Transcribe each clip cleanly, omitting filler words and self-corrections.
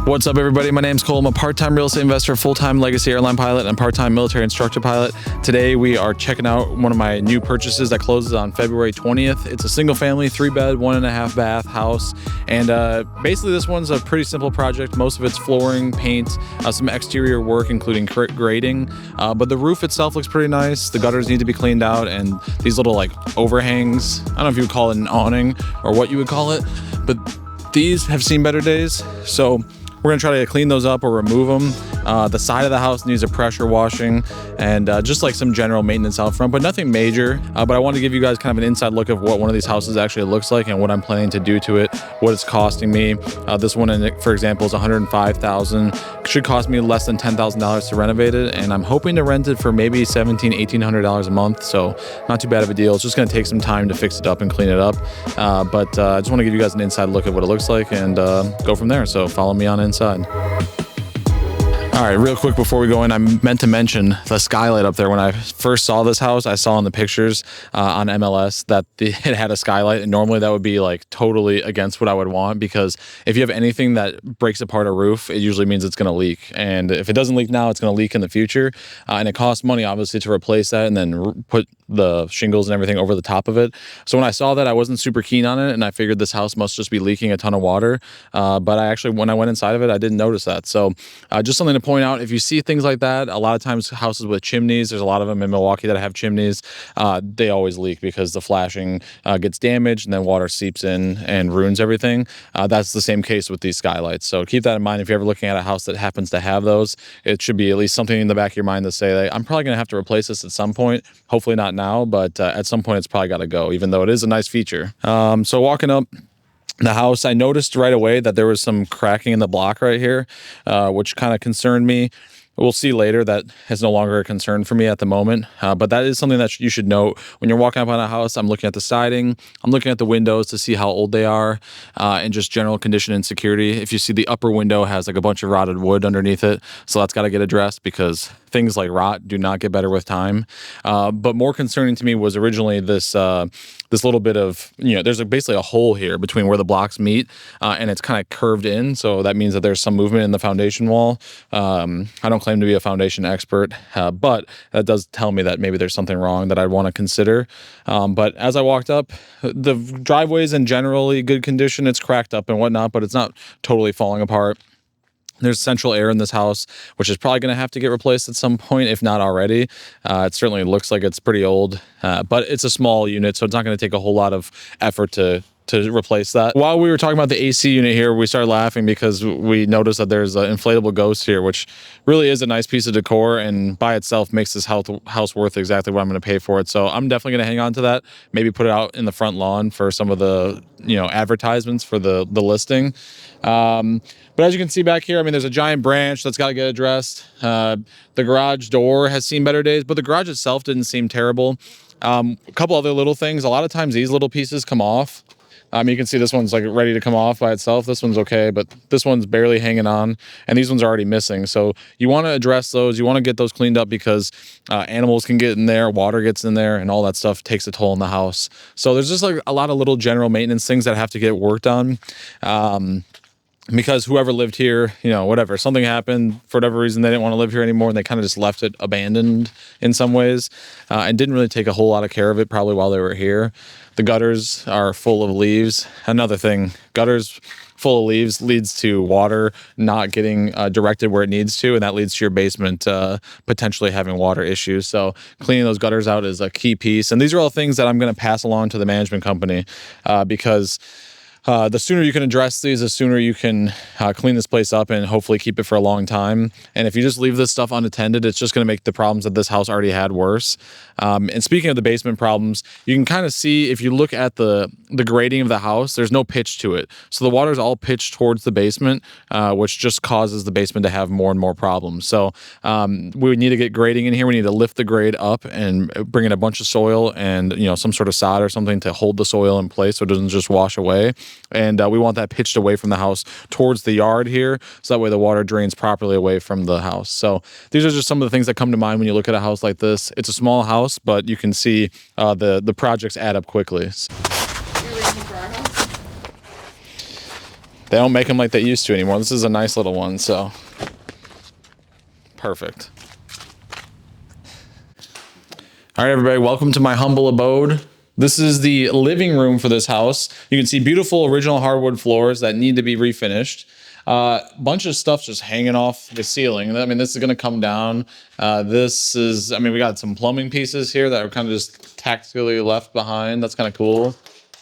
What's up, everybody? My name's Cole. I'm a part-time real estate investor, full-time legacy airline pilot, and part-time military instructor pilot. Today, we are checking out one of my new purchases that closes on February 20th. It's a single-family, 3-bed, 1.5 bath house. And basically, this one's a pretty simple project. Most of it's flooring, paint, some exterior work, including grading. But the roof itself looks pretty nice. The gutters need to be cleaned out, and these little like overhangs, I don't know if you would call it an awning or what you would call it, but these have seen better days. So we're gonna try to clean those up or remove them. The side of the house needs a pressure washing and just like some general maintenance out front, but nothing major. But I want to give you guys kind of an inside look of what one of these houses actually looks like and what I'm planning to do to it, what it's costing me. This one, for example, is $105,000. Should cost me less than $10,000 to renovate it, and I'm hoping to rent it for maybe $1,700, $1,800 a month. So not too bad of a deal. It's just gonna take some time to fix it up and clean it up. But I just want to give you guys an inside look at what it looks like and go from there. So follow me on inside. All right, real quick before we go in, I meant to mention the skylight up there. When I first saw this house, I saw in the pictures on MLS that it had a skylight, and normally that would be like totally against what I would want, because if you have anything that breaks apart a roof, it usually means it's gonna leak. And if it doesn't leak now, it's gonna leak in the future. And it costs money, obviously, to replace that and then put the shingles and everything over the top of it. So when I saw that, I wasn't super keen on it, and I figured this house must just be leaking a ton of water. But I actually, when I went inside of it, I didn't notice that. So just something to point out, if you see things like that, a lot of times houses with chimneys, there's a lot of them in Milwaukee that have chimneys, they always leak because the flashing gets damaged and then water seeps in and ruins everything. That's the same case with these skylights. So keep that in mind if you're ever looking at a house that happens to have those. It should be at least something in the back of your mind to say, like, I'm probably gonna have to replace this at some point. Hopefully not now, but at some point it's probably gotta go, even though it is a nice feature. So walking up the house, I noticed right away that there was some cracking in the block right here, which kind of concerned me. We'll see later that is no longer a concern for me at the moment, but that is something that you should note when you're walking up on a house. I'm looking at the siding, I'm looking at the windows to see how old they are, and just general condition and security. If you see the upper window has like a bunch of rotted wood underneath it, so that's got to get addressed, because things like rot do not get better with time. But more concerning to me was originally this little bit of, there's basically a hole here between where the blocks meet, and it's kind of curved in. So that means that there's some movement in the foundation wall. I don't claim to be a foundation expert, but that does tell me that maybe there's something wrong that I'd want to consider. But as I walked up, the driveway's in generally good condition. It's cracked up and whatnot, but it's not totally falling apart. There's central air in this house, which is probably going to have to get replaced at some point, if not already. It certainly looks like it's pretty old, but it's a small unit, so it's not going to take a whole lot of effort to replace that. While we were talking about the AC unit here, we started laughing because we noticed that there's an inflatable ghost here, which really is a nice piece of decor and by itself makes this house worth exactly what I'm going to pay for it. So I'm definitely going to hang on to that, maybe put it out in the front lawn for some of the advertisements for the listing. But as you can see back here, I mean, there's a giant branch that's got to get addressed. The garage door has seen better days, but the garage itself didn't seem terrible. A couple other little things. A lot of times these little pieces come off. You can see this one's like ready to come off by itself. This one's okay, but this one's barely hanging on, and these ones are already missing. So you want to address those. You want to get those cleaned up, because animals can get in there, water gets in there, and all that stuff takes a toll on the house. So there's just like a lot of little general maintenance things that have to get worked on. Because whoever lived here, whatever, something happened for whatever reason, they didn't want to live here anymore, and they kind of just left it abandoned in some ways, and didn't really take a whole lot of care of it probably while they were here. The gutters are full of leaves. Another thing, gutters full of leaves leads to water not getting directed where it needs to, and that leads to your basement potentially having water issues. So cleaning those gutters out is a key piece, and these are all things that I'm going to pass along to the management company, because the sooner you can address these, the sooner you can clean this place up and hopefully keep it for a long time. And if you just leave this stuff unattended, it's just going to make the problems that this house already had worse. And speaking of the basement problems, you can kind of see, if you look at the grading of the house, there's no pitch to it. So the water's all pitched towards the basement, which just causes the basement to have more and more problems. So we need to get grading in here. We need to lift the grade up and bring in a bunch of soil and some sort of sod or something to hold the soil in place so it doesn't just wash away. And we want that pitched away from the house towards the yard here, so that way the water drains properly away from the house. So these are just some of the things that come to mind when you look at a house like this. It's a small house, but you can see the projects add up quickly. They don't make them like they used to anymore. This is a nice little one, so perfect. All right, everybody, welcome to my humble abode. This is the living room for this house. You can see beautiful original hardwood floors that need to be refinished. Bunch of stuff just hanging off the ceiling. I mean, this is going to come down. We got some plumbing pieces here that are kind of just tactically left behind. That's kind of cool.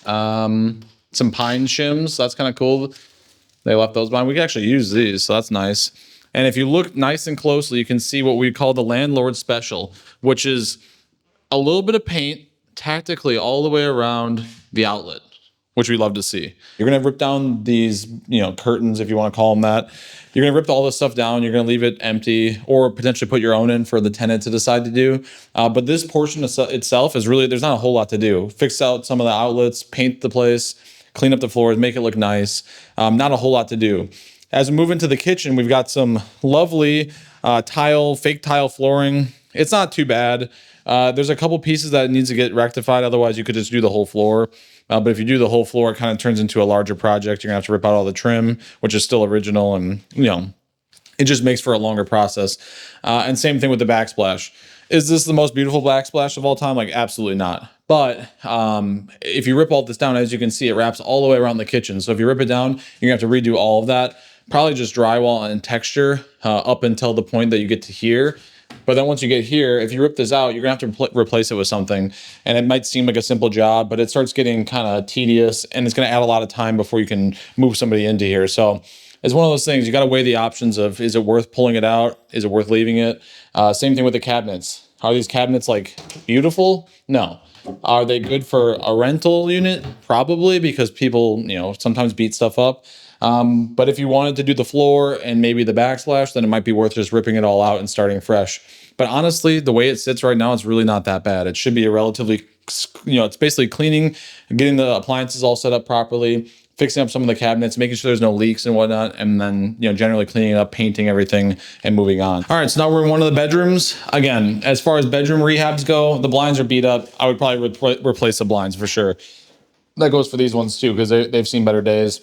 Some pine shims. That's kind of cool. They left those behind. We can actually use these, so that's nice. And if you look nice and closely, you can see what we call the landlord special, which is a little bit of paint tactically all the way around the outlet, which we love to see. You're gonna rip down these, curtains, if you want to call them that. You're gonna rip all this stuff down. You're gonna leave it empty, or potentially put your own in for the tenant to decide to do. But this portion itself is really, there's not a whole lot to do. Fix out some of the outlets, paint the place, clean up the floors, make it look nice. Not a whole lot to do. As we move into the kitchen, we've got some lovely fake tile flooring. It's not too bad. There's a couple pieces that needs to get rectified. Otherwise, you could just do the whole floor. But if you do the whole floor, it kind of turns into a larger project. You're gonna have to rip out all the trim, which is still original, and it just makes for a longer process. And same thing with the backsplash. Is this the most beautiful backsplash of all time? Like, absolutely not. But if you rip all this down, as you can see, it wraps all the way around the kitchen. So if you rip it down, you're gonna have to redo all of that. Probably just drywall and texture up until the point that you get to here. But then once you get here, if you rip this out, you're gonna have to replace it with something. And it might seem like a simple job, but it starts getting kind of tedious, and it's gonna add a lot of time before you can move somebody into here. So it's one of those things, you gotta weigh the options of, is it worth pulling it out? Is it worth leaving it? Same thing with the cabinets. Are these cabinets like beautiful? No. Are they good for a rental unit? Probably, because people, sometimes beat stuff up. But if you wanted to do the floor and maybe the backsplash, then it might be worth just ripping it all out and starting fresh. But honestly, the way it sits right now, it's really not that bad. It should be a relatively, it's basically cleaning, getting the appliances all set up properly, fixing up some of the cabinets, making sure there's no leaks and whatnot, and then, generally cleaning it up, painting everything, and moving on. All right, so now we're in one of the bedrooms. Again, as far as bedroom rehabs go, the blinds are beat up. I would probably replace the blinds for sure. That goes for these ones too, because they've seen better days.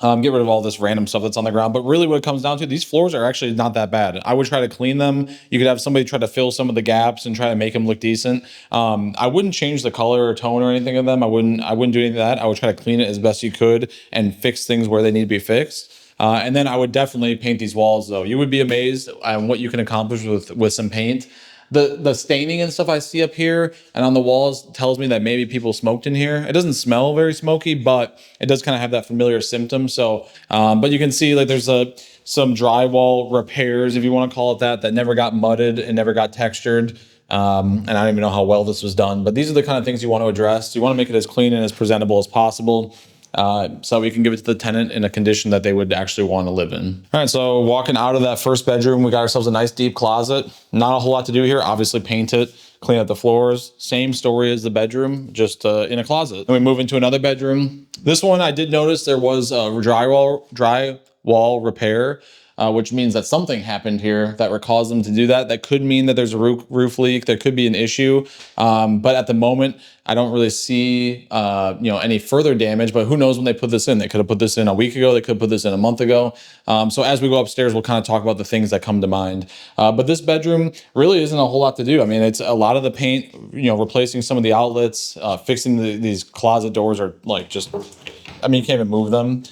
Get rid of all this random stuff that's on the ground. But really what it comes down to, these floors are actually not that bad. I would try to clean them. You could have somebody try to fill some of the gaps and try to make them look decent. I wouldn't change the color or tone or anything of them. I wouldn't do any of that. I would try to clean it as best you could and fix things where they need to be fixed. And then I would definitely paint these walls though. You would be amazed at what you can accomplish with some paint. The staining and stuff I see up here and on the walls tells me that maybe people smoked in here. It doesn't smell very smoky, but it does kind of have that familiar symptom. So, but you can see like there's some drywall repairs, if you want to call it that never got mudded and never got textured. And I don't even know how well this was done, but these are the kind of things you want to address. You want to make it as clean and as presentable as possible. So we can give it to the tenant in a condition that they would actually want to live in. All right, so walking out of that first bedroom, we got ourselves a nice deep closet. Not a whole lot to do here. Obviously paint it, clean up the floors. Same story as the bedroom, just in a closet. Then we move into another bedroom. This one, I did notice there was a drywall repair. Which means that something happened here that would cause them to do that. That could mean that there's a roof leak. There could be an issue. But at the moment, I don't really see any further damage, but who knows when they put this in. They could have put this in a week ago. They could have put this in a month ago. So as we go upstairs, we'll kind of talk about the things that come to mind. But this bedroom really isn't a whole lot to do. I mean, it's a lot of the paint, replacing some of the outlets, fixing these closet doors are like just, I mean, you can't even move them.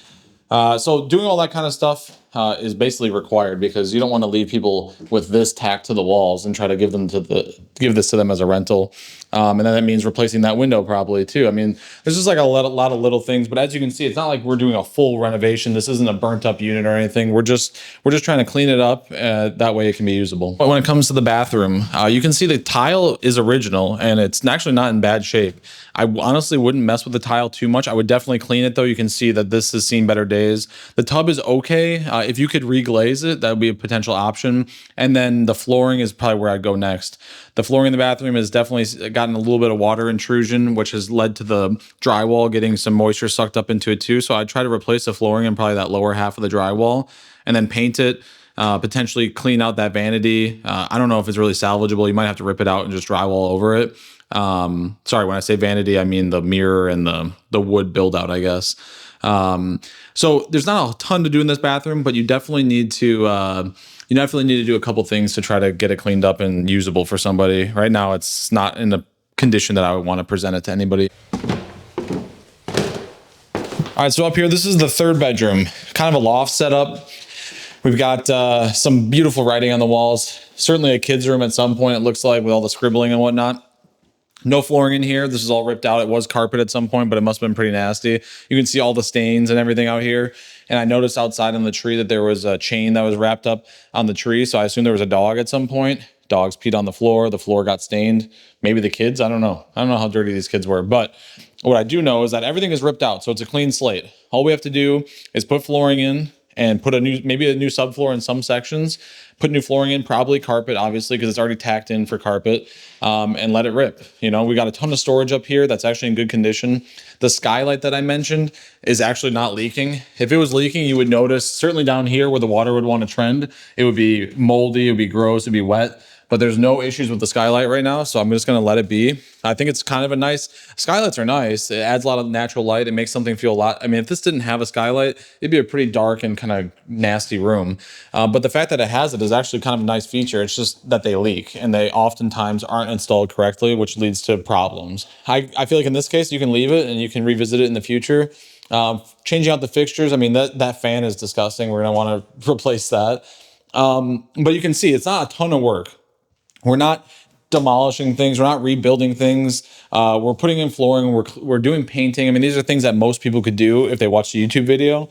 So doing all that kind of stuff is basically required, because you don't want to leave people with this tacked to the walls and try to give this to them as a rental. And then that means replacing that window probably too. I mean, there's just like a lot of little things, but as you can see, it's not like we're doing a full renovation. This isn't a burnt up unit or anything. We're just trying to clean it up. That way it can be usable. But when it comes to the bathroom, you can see the tile is original and it's actually not in bad shape. I honestly wouldn't mess with the tile too much. I would definitely clean it though. You can see that this has seen better days. The tub is okay. If you could reglaze it, that would be a potential option. And then the flooring is probably where I'd go next. The flooring in the bathroom has definitely gotten a little bit of water intrusion, which has led to the drywall getting some moisture sucked up into it too. So I'd try to replace the flooring in probably that lower half of the drywall and then paint it. Potentially clean out that vanity. I don't know if it's really salvageable. You might have to rip it out and just drywall over it. Sorry, when I say vanity, I mean the mirror and the wood build out, I guess. So there's not a ton to do in this bathroom, but you definitely need to do a couple things to try to get it cleaned up and usable for somebody. Right now, it's not in a condition that I would want to present it to anybody. All right, so up here, this is the third bedroom, kind of a loft setup. We've got some beautiful writing on the walls. Certainly a kid's room at some point, it looks like, with all the scribbling and whatnot. No flooring in here. This is all ripped out. It was carpet at some point, but it must have been pretty nasty. You can see all the stains and everything out here. And I noticed outside on the tree that there was a chain that was wrapped up on the tree. So I assume there was a dog at some point. Dogs peed on the floor. The floor got stained. Maybe the kids. I don't know. I don't know how dirty these kids were. But what I do know is that everything is ripped out. So it's a clean slate. All we have to do is put flooring in and put maybe a new subfloor in some sections, put new flooring in, probably carpet, obviously, because it's already tacked in for carpet, and let it rip. You know, we got a ton of storage up here that's actually in good condition. The skylight that I mentioned is actually not leaking. If it was leaking, you would notice, certainly down here where the water would want to trend, it would be moldy, it would be gross, it would be wet. But there's no issues with the skylight right now, so I'm just gonna let it be. I think it's kind of a nice, skylights are nice. It adds a lot of natural light. It makes something feel a lot, I mean, if this didn't have a skylight, it'd be a pretty dark and kind of nasty room. But the fact that it has it is actually kind of a nice feature. It's just that they leak, and they oftentimes aren't installed correctly, which leads to problems. I feel like in this case, you can leave it and you can revisit it in the future. Changing out the fixtures, I mean, that fan is disgusting. We're gonna wanna replace that. But you can see it's not a ton of work. We're not demolishing things. We're not rebuilding things. We're putting in flooring. We're doing painting. I mean, these are things that most people could do if they watched a YouTube video.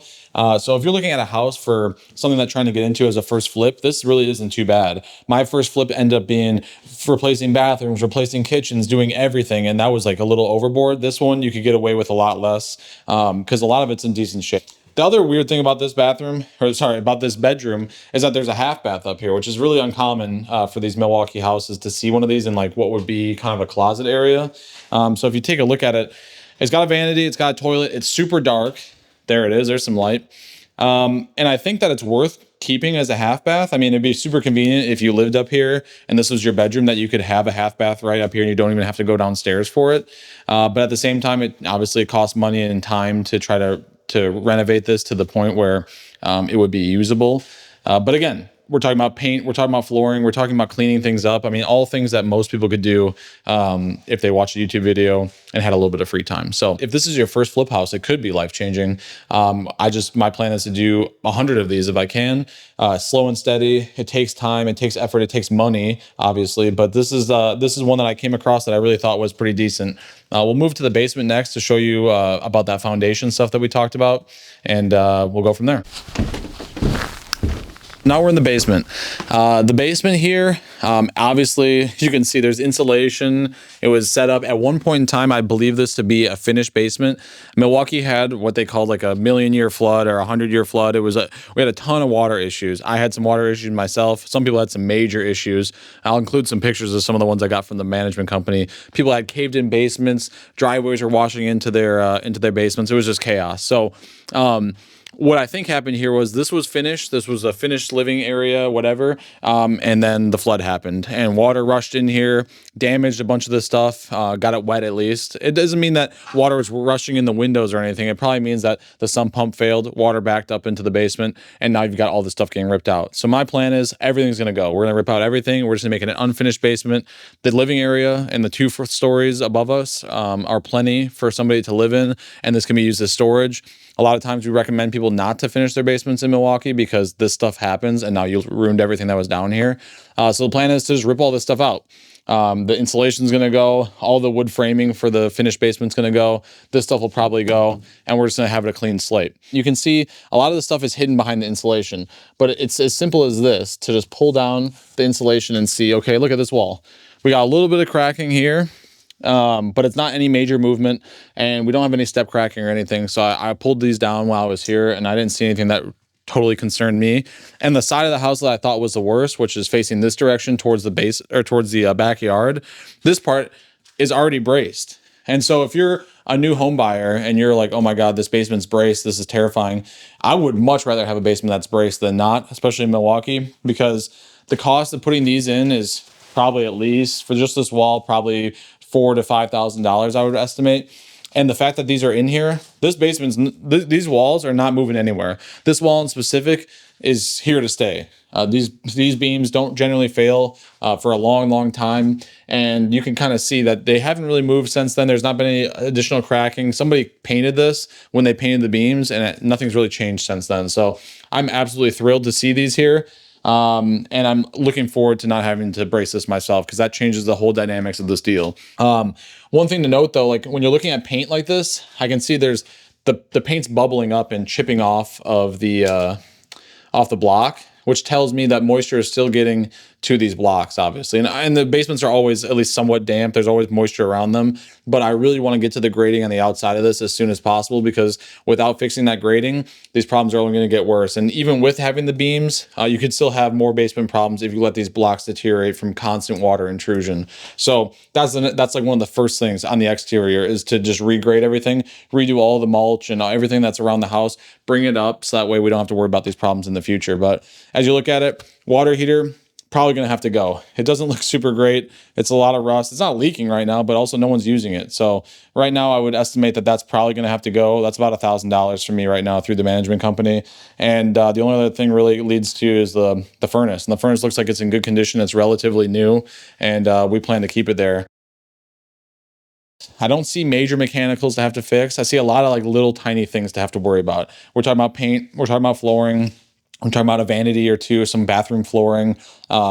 So if you're looking at a house for something that trying to get into as a first flip, this really isn't too bad. My first flip ended up being replacing bathrooms, replacing kitchens, doing everything. And that was like a little overboard. This one, you could get away with a lot less because a lot of it's in decent shape. The other weird thing about this about this bedroom is that there's a half bath up here, which is really uncommon for these Milwaukee houses to see one of these in like what would be kind of a closet area. So if you take a look at it, it's got a vanity, it's got a toilet, it's super dark. There it is, there's some light. And I think that it's worth keeping as a half bath. I mean, it'd be super convenient if you lived up here and this was your bedroom, that you could have a half bath right up here and you don't even have to go downstairs for it. But at the same time, it obviously costs money and time to try to renovate this to the point where it would be usable. But again, we're talking about paint, we're talking about flooring, we're talking about cleaning things up. I mean, all things that most people could do if they watched a YouTube video and had a little bit of free time. So if this is your first flip house, it could be life-changing. My plan is to do 100 of these if I can. Slow and steady. It takes time, it takes effort, it takes money, obviously. But this is one that I came across that I really thought was pretty decent. We'll move to the basement next to show you about that foundation stuff that we talked about, and we'll go from there. Now we're in the basement. The basement here, obviously, you can see there's insulation. It was set up at one point in time, I believe this to be a finished basement. Milwaukee had what they called like a 1,000,000-year flood or a 100-year flood. We had a ton of water issues. I had some water issues myself. Some people had some major issues. I'll include some pictures of some of the ones I got from the management company. People had caved in basements. Driveways were washing into their basements. It was just chaos. So, what I think happened here was this was finished. This was a finished living area, whatever. And then the flood happened and water rushed in here, damaged a bunch of this stuff, got it wet at least. It doesn't mean that water was rushing in the windows or anything. It probably means that the sump pump failed, water backed up into the basement, and now you've got all this stuff getting ripped out. So my plan is everything's going to go. We're going to rip out everything. We're just going to make it an unfinished basement. The living area and the 2 stories above us are plenty for somebody to live in, and this can be used as storage. A lot of times we recommend people not to finish their basements in Milwaukee because this stuff happens and now you ruined everything that was down here. So the plan is to just rip all this stuff out. The insulation's gonna go, all the wood framing for the finished basement's gonna go, this stuff will probably go, and we're just gonna have it a clean slate. You can see a lot of the stuff is hidden behind the insulation, but it's as simple as this, to just pull down the insulation and see, okay, look at this wall. We got a little bit of cracking here. But it's not any major movement, and we don't have any step cracking or anything. So I pulled these down while I was here, and I didn't see anything that totally concerned me. And the side of the house that I thought was the worst, which is facing this direction towards the base or towards the backyard, this part is already braced. And so if you're a new home buyer and you're like, oh my God, this basement's braced, this is terrifying, I would much rather have a basement that's braced than not, especially in Milwaukee, because the cost of putting these in is probably, at least for just this wall, probably $4,000 to $5,000, I would estimate. And the fact that these are in here, this basement's, these walls are not moving anywhere. This wall in specific is here to stay. These beams don't generally fail for a long time, and you can kind of see that they haven't really moved since then. There's not been any additional cracking. Somebody painted this when they painted the beams, and nothing's really changed since then. So I'm absolutely thrilled to see these here. And I'm looking forward to not having to brace this myself, because that changes the whole dynamics of this deal. One thing to note though, like when you're looking at paint like this, I can see there's the paint's bubbling up and chipping off of the block, which tells me that moisture is still getting to these blocks, obviously. And the basements are always at least somewhat damp. There's always moisture around them. But I really want to get to the grading on the outside of this as soon as possible, because without fixing that grading, these problems are only going to get worse. And even with having the beams, you could still have more basement problems if you let these blocks deteriorate from constant water intrusion. So that's like one of the first things on the exterior, is to just regrade everything, redo all the mulch and everything that's around the house, bring it up so that way we don't have to worry about these problems in the future. But as you look at it, water heater, probably going to have to go. It doesn't look super great. It's a lot of rust. It's not leaking right now, but also no one's using it. So right now I would estimate that that's probably going to have to go. That's about $1,000 for me right now through the management company. And the only other thing really leads to is the furnace. And the furnace looks like it's in good condition. It's relatively new, and we plan to keep it there. I don't see major mechanicals to have to fix. I see a lot of like little tiny things to have to worry about. We're talking about paint. We're talking about flooring. I'm talking about a vanity or two, some bathroom flooring,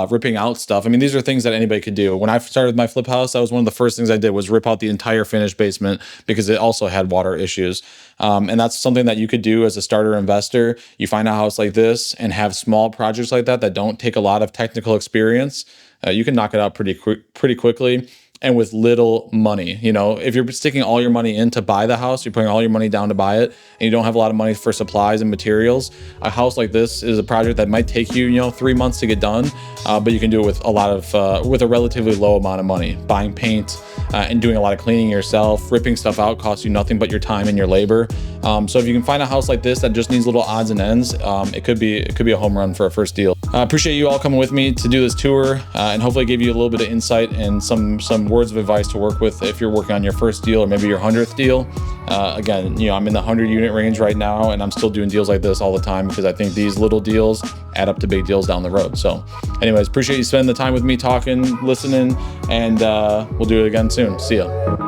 ripping out stuff. I mean, these are things that anybody could do. When I started my flip house, that was one of the first things I did, was rip out the entire finished basement, because it also had water issues. And that's something that you could do as a starter investor. You find a house like this and have small projects like that don't take a lot of technical experience. You can knock it out pretty quickly. And with little money. You know, if you're sticking all your money in to buy the house, you're putting all your money down to buy it, and you don't have a lot of money for supplies and materials, a house like this is a project that might take you, 3 months to get done, but you can do it with with a relatively low amount of money. Buying paint and doing a lot of cleaning yourself, ripping stuff out costs you nothing but your time and your labor. So if you can find a house like this that just needs little odds and ends, it could be a home run for a first deal. I appreciate you all coming with me to do this tour, and hopefully give you a little bit of insight and some words of advice to work with if you're working on your first deal or maybe your 100th deal. Again, I'm in the 100 unit range right now, and I'm still doing deals like this all the time, because I think these little deals add up to big deals down the road. So anyways, appreciate you spending the time with me, talking, listening, and we'll do it again soon. See ya.